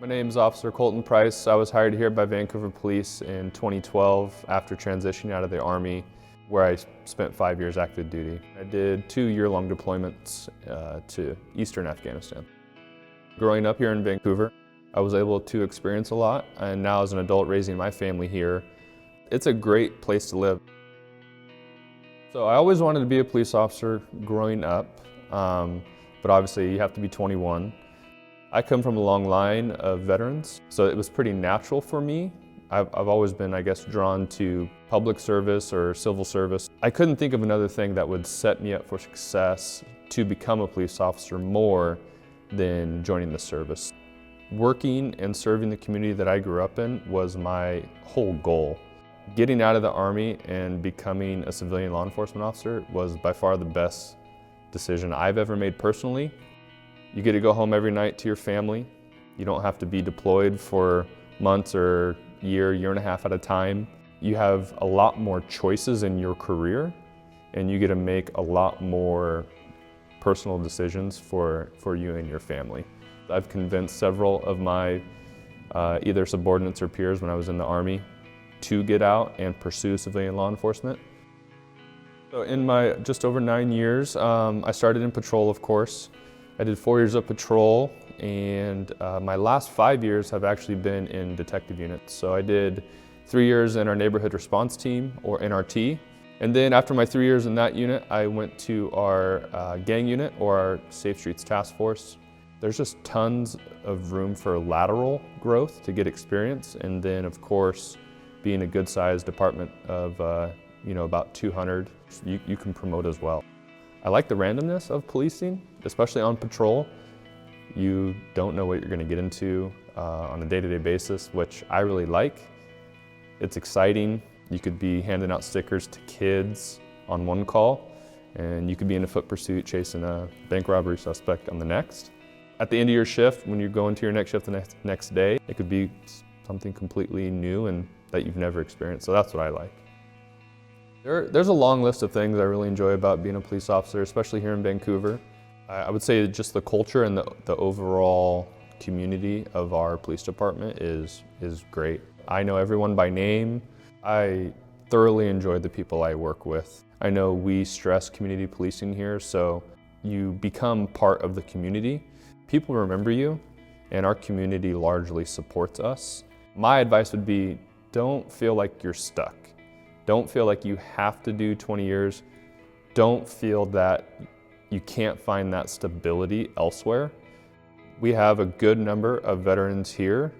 My name is Officer Colton Price. I was hired here by Vancouver Police in 2012 after transitioning out of the Army, where I spent 5 years active duty. I did 2 year-long deployments to Eastern Afghanistan. Growing up here in Vancouver, I was able to experience a lot, and now as an adult raising my family here, it's a great place to live. So I always wanted to be a police officer growing up, but obviously you have to be 21. I come from a long line of veterans, so it was pretty natural for me. I've always been, I guess, drawn to public service or civil service. I couldn't think of another thing that would set me up for success to become a police officer more than joining the service. Working and serving the community that I grew up in was my whole goal. Getting out of the Army and becoming a civilian law enforcement officer was by far the best decision I've ever made personally. You get to go home every night to your family. You don't have to be deployed for months or year and a half at a time. You have a lot more choices in your career, and you get to make a lot more personal decisions for you and your family. I've convinced several of my either subordinates or peers when I was in the Army to get out and pursue civilian law enforcement. So in my just over 9 years, I started in patrol, of course. I did 4 years of patrol, and my last 5 years have actually been in detective units. So I did 3 years in our neighborhood response team, or NRT. And then after my 3 years in that unit, I went to our gang unit, or our Safe Streets Task Force. There's just tons of room for lateral growth to get experience. And then, of course, being a good-sized department of about 200, you can promote as well. I like the randomness of policing, especially on patrol. You don't know what you're going to get into on a day-to-day basis, which I really like. It's exciting. You could be handing out stickers to kids on one call, and you could be in a foot pursuit chasing a bank robbery suspect on the next. At the end of your shift, when you go into your next shift the next day, it could be something completely new and that you've never experienced, so that's what I like. There's a long list of things I really enjoy about being a police officer, especially here in Vancouver. I would say just the culture and the overall community of our police department is great. I know everyone by name. I thoroughly enjoy the people I work with. I know we stress community policing here, so you become part of the community. People remember you, and our community largely supports us. My advice would be, don't feel like you're stuck. Don't feel like you have to do 20 years. Don't feel that you can't find that stability elsewhere. We have a good number of veterans here,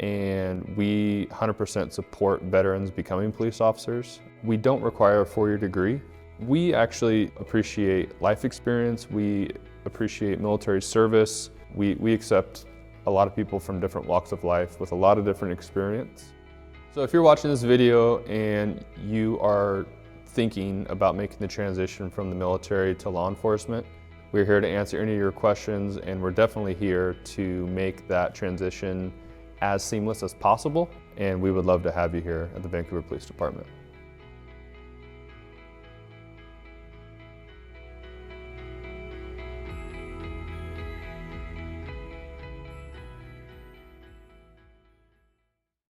and we 100% support veterans becoming police officers. We don't require a 4-year degree. We actually appreciate life experience. We appreciate military service. We accept a lot of people from different walks of life with a lot of different experience. So if you're watching this video and you are thinking about making the transition from the military to law enforcement, we're here to answer any of your questions, and we're definitely here to make that transition as seamless as possible, and we would love to have you here at the Vancouver Police Department.